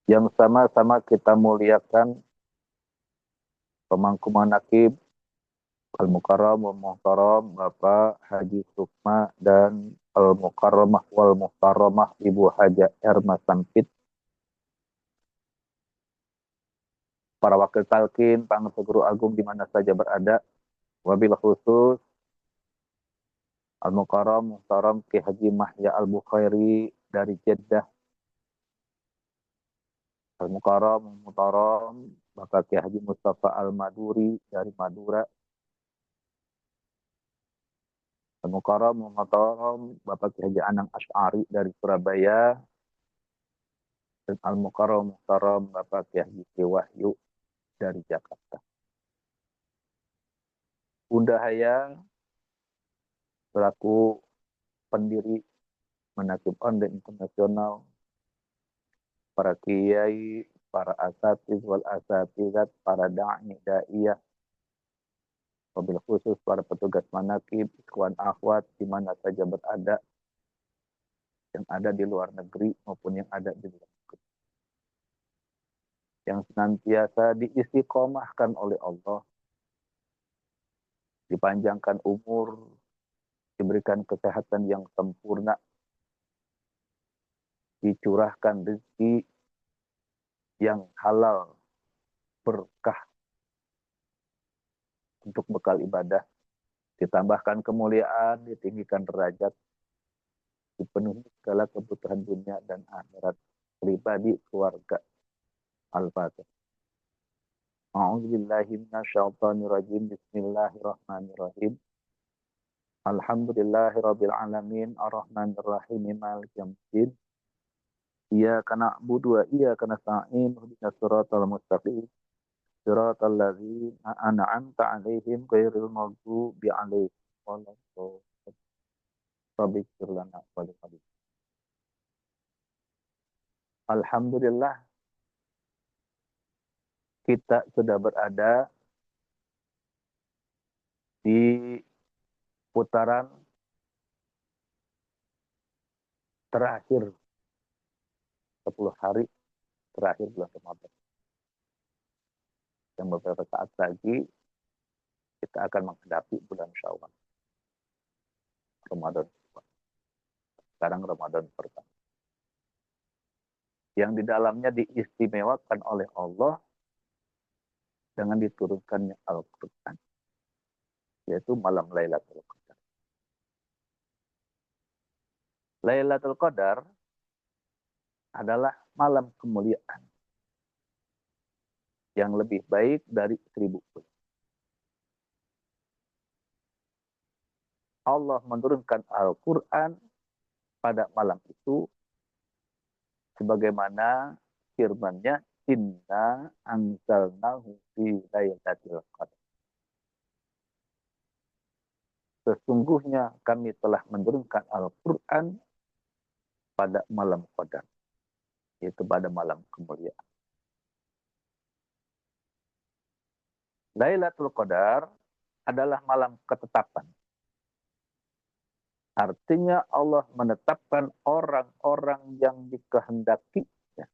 yang sama-sama kita muliakan pemangku manaqib Al-Mukarram wal Muhtaram Bapak Haji Sukma dan Al-Mukarramah wal Muhtaramah Ibu Haja Erma Sampit, para wakil talkin, pangatu guru agung di mana saja berada, wabil khusus Al-Mukarram Muhtaram Ki Haji Mahya Al-Bukhairi dari Jeddah, Al-Mukarram Muhtaram Bapak Ki Haji Mustafa Al-Maduri dari Madura, Al-Mukarram Muhtaram Bapak Ki Haji Anang Asy'ari dari Surabaya, dan Al-Mukarram Muhtaram Bapak Ki Haji Wahyu dari Jakarta. Bunda Hayang selaku pendiri Manaqib Online Internasional, para kiai, para asatiz wal asatizat, para da'i da'iyah, wabil khusus para petugas manaqib, ikhwan akhwat di mana saja berada, yang ada di luar negeri maupun yang ada di dalam negeri, yang senantiasa diistiqomahkan oleh Allah, dipanjangkan umur, diberikan kesehatan yang sempurna, dicurahkan rezeki yang halal, berkah untuk bekal ibadah, ditambahkan kemuliaan, ditinggikan derajat, dipenuhi segala kebutuhan dunia dan akhirat, pribadi, keluarga. Al-Fatihah. A'udzubillahi minasyaitonirrajim. Bismillahirrahmanirrahim. Alhamdulillahirabbil alamin, arrahmanirrahim, maliki yaumiddin. Iyyaka na'budu wa iyyaka nasta'in, ihdinas siratal mustaqim. Siratal ladzina an'amta 'alaihim ghairil maghdubi 'alaihim waladdallin. Rabb'ighfir lana wa li walidayna. Alhamdulillah, kita sudah berada di putaran terakhir 10 hari terakhir bulan Ramadan. Yang beberapa saat lagi kita akan menghadapi bulan Syawal. Ramadan. Sekarang Ramadan pertama. Yang di dalamnya diistimewakan oleh Allah dengan diturunkannya Al-Quran, yaitu malam Lailatul Qadar. Lailatul Qadar adalah malam kemuliaan yang lebih baik dari 1000 bulan. Allah menurunkan Al-Quran pada malam itu sebagaimana firman-Nya, inna anzalnahu fi lailatul qadar. Sesungguhnya kami telah menurunkan Al-Quran pada malam Qadar, yaitu pada malam kemuliaan. Lailatul Qadar adalah malam ketetapan. Artinya Allah menetapkan orang-orang yang dikehendakinya.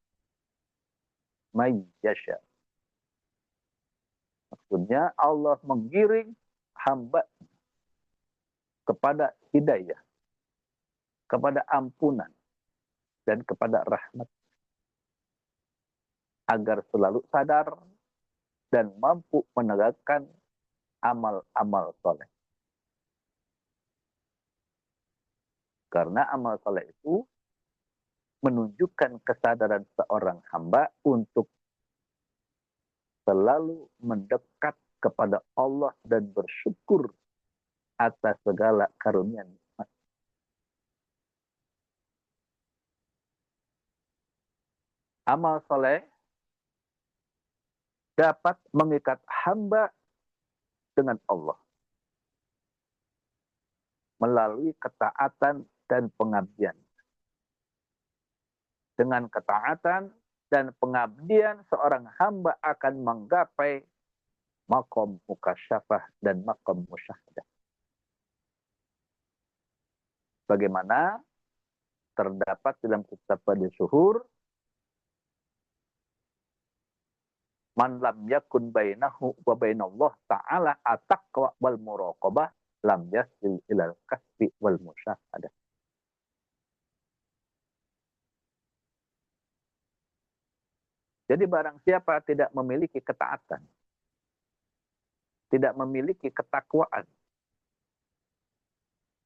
May yasha. Maksudnya Allah menggiring hamba kepada hidayah, kepada ampunan, dan kepada rahmat, agar selalu sadar dan mampu menegakkan amal-amal soleh. Karena amal soleh itu menunjukkan kesadaran seorang hamba untuk selalu mendekat kepada Allah dan bersyukur atas segala karunia nikmat. Amal soleh dapat mengikat hamba dengan Allah melalui ketaatan dan pengabdian. Dengan ketaatan dan pengabdian, seorang hamba akan menggapai maqam mukasyafah dan maqam musyahadah. Bagaimana terdapat dalam kitab Badi Syuhur, Man lam yakun bainahu wa bainallah ta'ala at-taqwa wal muraqabah lam yasil ilal kasbi wal musyahadah. Jadi barang siapa tidak memiliki ketaatan, tidak memiliki ketakwaan,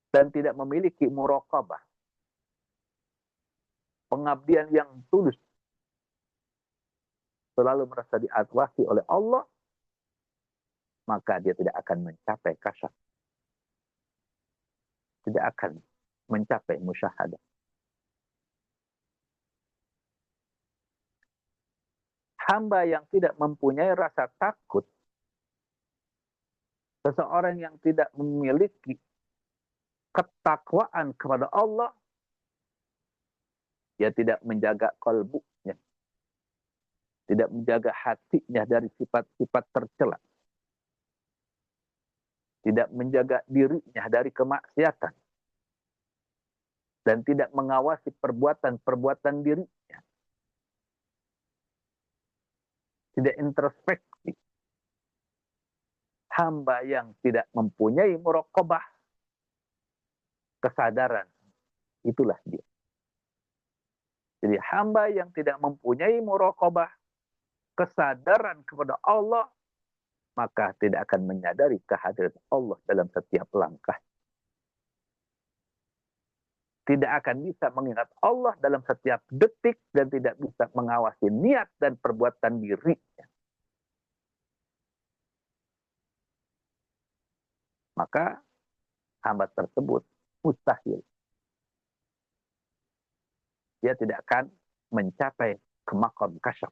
dan tidak memiliki muraqabah, pengabdian yang tulus, selalu merasa diawasi oleh Allah, maka dia tidak akan mencapai kasyaf, tidak akan mencapai musyahadah. Hamba yang tidak mempunyai rasa takut, seseorang yang tidak memiliki ketakwaan kepada Allah, dia tidak menjaga kalbunya, tidak menjaga hatinya dari sifat-sifat tercela, tidak menjaga dirinya dari kemaksiatan, dan tidak mengawasi perbuatan-perbuatan dirinya, tidak introspeksi. Hamba yang tidak mempunyai muraqabah, kesadaran, itulah dia. Jadi hamba yang tidak mempunyai muraqabah, kesadaran kepada Allah, maka tidak akan menyadari kehadiran Allah dalam setiap langkah. Tidak akan bisa mengingat Allah dalam setiap detik dan tidak bisa mengawasi niat dan perbuatan dirinya. Maka hamba tersebut mustahil. Dia tidak akan mencapai ke maqam kasyaf.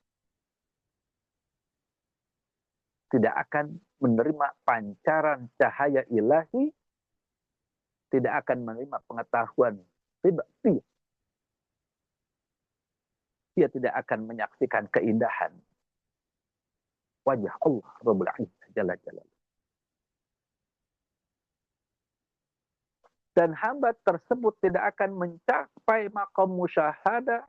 Tidak akan menerima pancaran cahaya ilahi, tidak akan menerima pengetahuan pribadi. Dia tidak akan menyaksikan keindahan wajah Allah Rabbul Izzah Jalla Jalaluhu. Dan hamba tersebut tidak akan mencapai maqam musyahadah,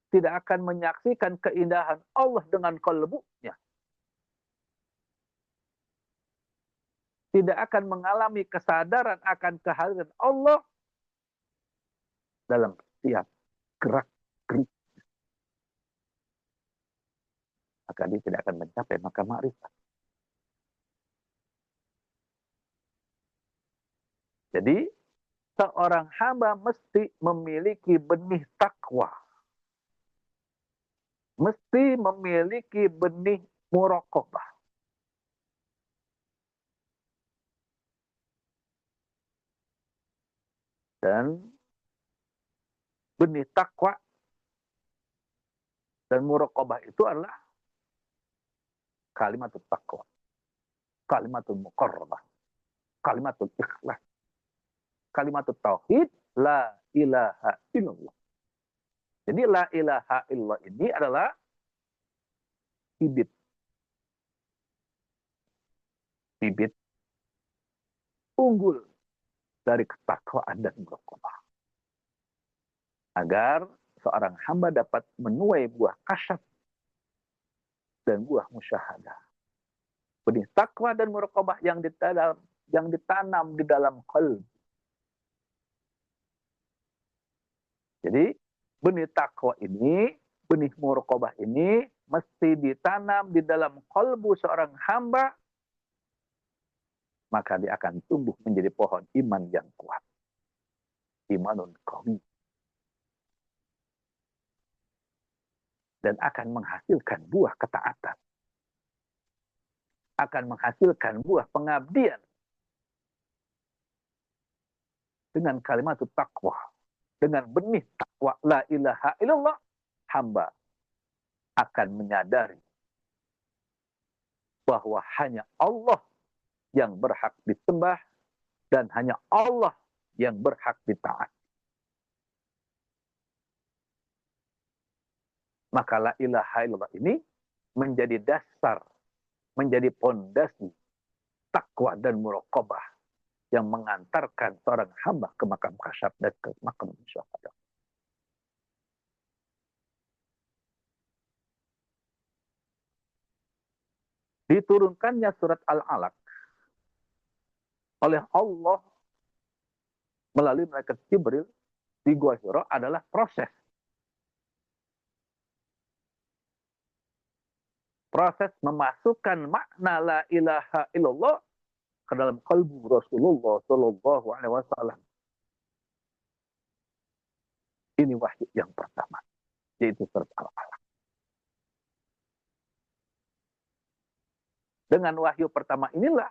tidak akan menyaksikan keindahan Allah dengan kalbunya. Tidak akan mengalami kesadaran akan kehadiran Allah dalam setiap gerak-gerik. Maka dia tidak akan mencapai maqam ma'rifat. Jadi, seorang hamba mesti memiliki benih takwa. Mesti memiliki benih muraqabah. Dan benih takwa dan muraqabah itu adalah kalimatul taqwa, kalimatul muqarrabah, kalimatul ikhlas, kalimatul tauhid, la ilaha illallah. Jadi la ilaha illallah ini adalah bibit unggul dari ketakwaan dan muraqabah. Agar seorang hamba dapat menuai buah kasyaf dan buah musyahadah. Benih takwa dan muraqabah yang ditanam di dalam qalb. Jadi benih takwa ini, benih muraqabah ini mesti ditanam di dalam qalbu seorang hamba, maka dia akan tumbuh menjadi pohon iman yang kuat. Imanun qawi. Dan akan menghasilkan buah ketaatan. Akan menghasilkan buah pengabdian. Dengan kalimat taqwa. Dengan benih taqwa la ilaha illallah, hamba akan menyadari bahwa hanya Allah yang berhak disembah dan hanya Allah yang berhak ditaati. Maka la ilaha illallah ini menjadi dasar, menjadi pondasi takwa dan muraqabah yang mengantarkan seorang hamba ke makam kasyaf dan ke makam musyahadah. diturunkannya surat Al-Alaq oleh Allah melalui malaikat Jibril di Gua Hira adalah proses memasukkan makna la ilaha illallah ke dalam kalbu Rasulullah Shallallahu Alaihi Wasallam. Ini wahyu yang pertama, yaitu surat Al-Alaq. Dengan wahyu pertama inilah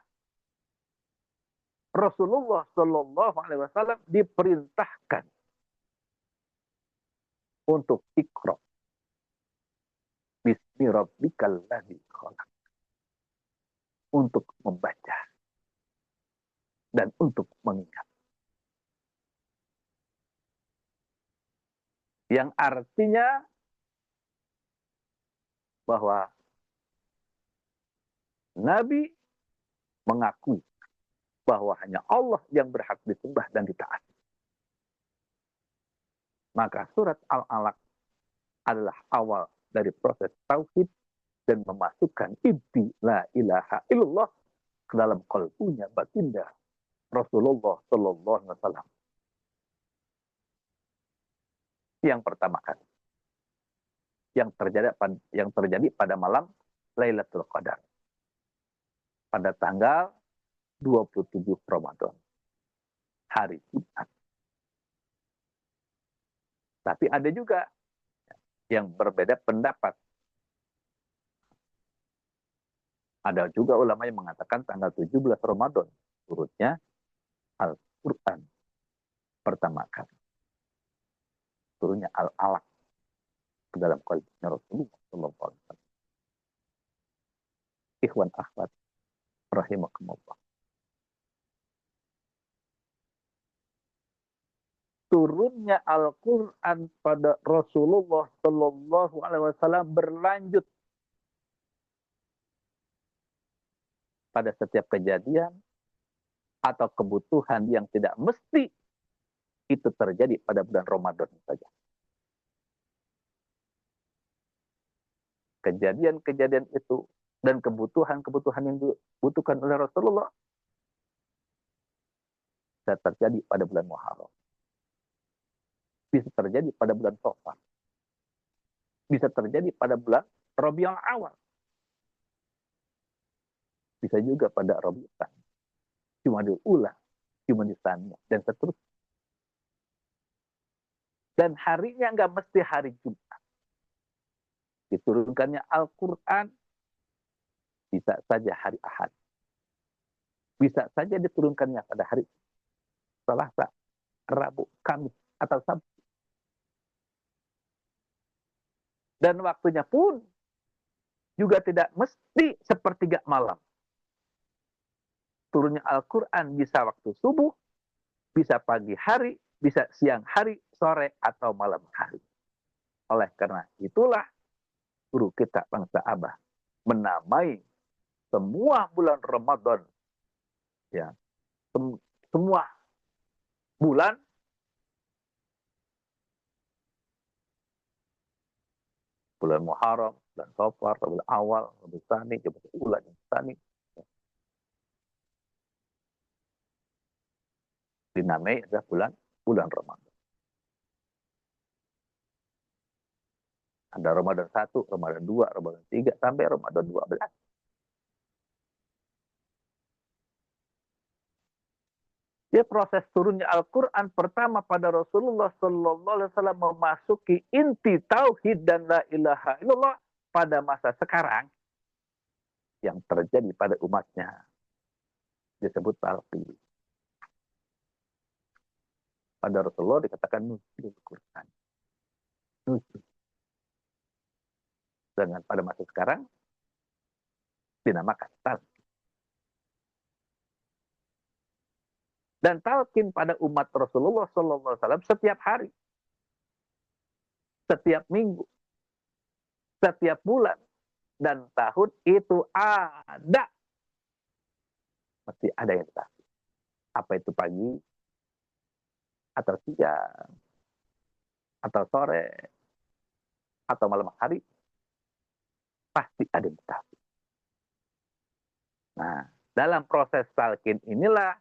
Rasulullah Shallallahu Alaihi Wasallam diperintahkan untuk Iqra bismi rabbikal ladzi khalaq, untuk membaca dan untuk mengingat. Yang artinya bahwa Nabi mengakui bahwa hanya Allah yang berhak disembah dan ditaati. Maka surat Al-Alaq adalah awal dari proses tauhid dan memasukkan inti la ilaha illallah ke dalam kalbunya batinda Rasulullah Sallallahu Alaihi Wasallam. Yang pertama kali yang terjadi pada malam Lailatul Qadar pada tanggal 27 Ramadan, hari Jumat. Tapi ada juga yang berbeda pendapat. Ada juga ulama yang mengatakan tanggal 17 Ramadan, turutnya Al-Quran pertama kali. Turunnya Al-Alaq ke dalam kalbunya Rasulullah Sallallahu Alaihi Wasallam. Ikhwan akhwat rahimakumullah. Turunnya Al-Quran pada Rasulullah Sallallahu Alaihi Wasallam berlanjut pada setiap kejadian atau kebutuhan yang tidak mesti itu terjadi pada bulan Ramadan saja. Kejadian-kejadian itu dan kebutuhan-kebutuhan yang dibutuhkan oleh Rasulullah bisa terjadi pada bulan Muharram. Bisa terjadi pada bulan Safar. Bisa terjadi pada bulan Rabiul Awal. Bisa juga pada Rabiul Tsani. Jumadil Ula, Jumadil Tsaniyah, dan seterusnya. Dan harinya nggak mesti hari Jumat. Diturunkannya Al-Quran bisa saja hari Ahad. Bisa saja diturunkannya pada hari Selasa, Rabu, Kamis, atau Sabtu. Dan waktunya pun juga tidak mesti sepertiga malam. Turunnya Al-Quran bisa waktu subuh, bisa pagi hari, bisa siang hari, sore, atau malam hari. Oleh karena itulah guru kita bangsa Abah menamai semua bulan Ramadan, ya, semua bulan Muharram, bulan Safar, bulan Awal, bulan Tsani, Jumadil Ula, Jumadil Tsani, dinamai adalah bulan Ramadan. Ada Ramadan 1, Ramadan 2, Ramadan 3, sampai Ramadan 12. Dia proses turunnya Al-Quran pertama pada Rasulullah Sallallahu Alaihi Wasallam memasuki inti tauhid dan la ilaha illallah pada masa sekarang yang terjadi pada umatnya disebut talqin. Pada Rasulullah dikatakan nuzul Quran. Nuzul. Dengan pada masa sekarang dinamakan talqin. Dan talqin pada umat Rasulullah Sallallahu Alaihi Wasallam setiap hari, setiap minggu, setiap bulan dan tahun itu ada, mesti ada yang terakhir. Apa itu pagi, atau siang, atau sore, atau malam hari, pasti ada yang terakhir. Nah, dalam proses talqin inilah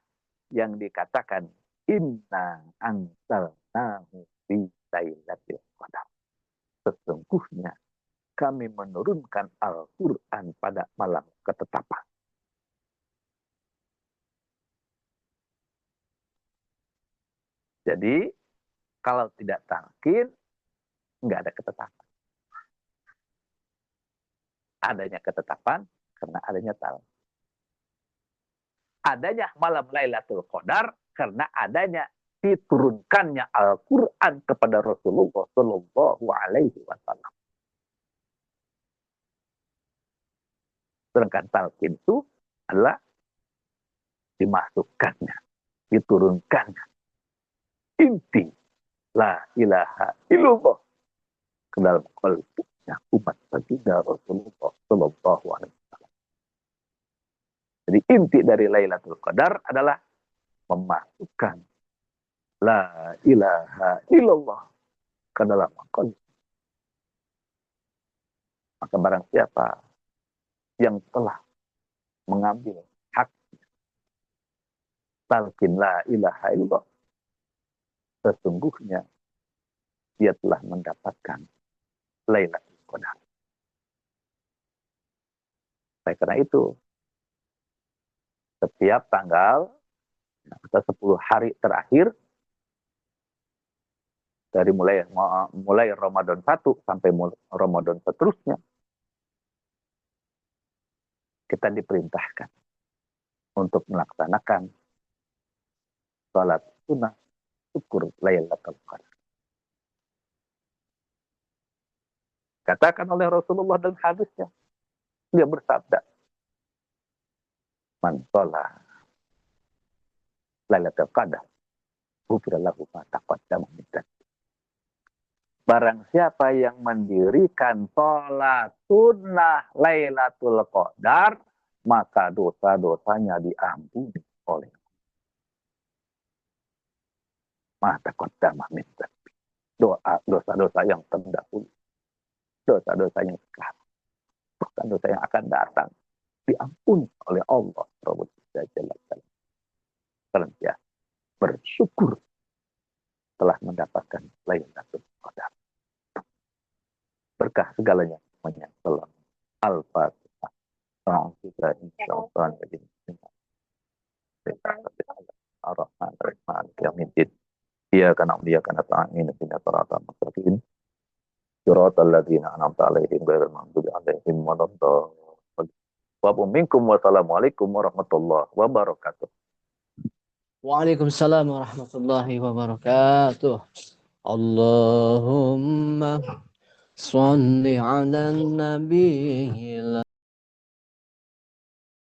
yang dikatakan inna anzalnahu fi lailatul qadar. Sesungguhnya kami menurunkan Al-Quran pada malam ketetapan. Jadi, kalau tidak talqin, nggak ada ketetapan. Adanya ketetapan karena adanya talqin. Adanya malam Lailatul Qadar karena adanya diturunkannya Al-Quran kepada Rasulullah Shallallahu Alaihi Wasallam. Sedangkan talqin itu adalah dimasukkannya, diturunkannya. Inti la ilaha illallah ke dalam qalbnya umat baginda Rasulullah Shallallahu Alaihi Wasallam. Jadi inti dari Lailatul Qadar adalah memasukkan la ilaha illallah ke dalam qalb. Maka barang siapa yang telah mengambil hak talqin la ilaha illallah, sesungguhnya dia telah mendapatkan Lailatul Qadar. Oleh karena itu, setiap tanggal atau 10 hari terakhir dari mulai Ramadan 1 sampai Ramadan seterusnya, kita diperintahkan untuk melaksanakan salat sunnah syukur Lailatul Qadar. Katakan oleh Rasulullah dalam hadisnya, dia bersabda, man sholat Lailatul Qadar, ghufira lahu ma taqaddama min dhanbi. Barang siapa yang mendirikan sholat sunnah Lailatul Qadar, maka dosa-dosanya diampuni oleh ma taqaddama min dhanbi. Dosa-dosa yang terdahulu, dosa-dosa yang sekarang, bahkan dosa yang akan datang, diampuni oleh Allah Rabbul Jalla Jalla. Karena bersyukur telah mendapatkan Lailatul Qadar. Berkah segalanya menyertai Al-Fatihah. Kita insyaallah jadi Ar-Rahman Ar-Rahim. Iya karena dia karena ta'amin bina siratal mustaqim. Siratal ladzina an'amta 'alaihim ghairil maghdubi 'alaihim waladdallin. Wa minkum wassalamualaikum warahmatullahi wabarakatuh. Waalaikumsalam warahmatullahi wabarakatuh. Allahumma shalli ala nabi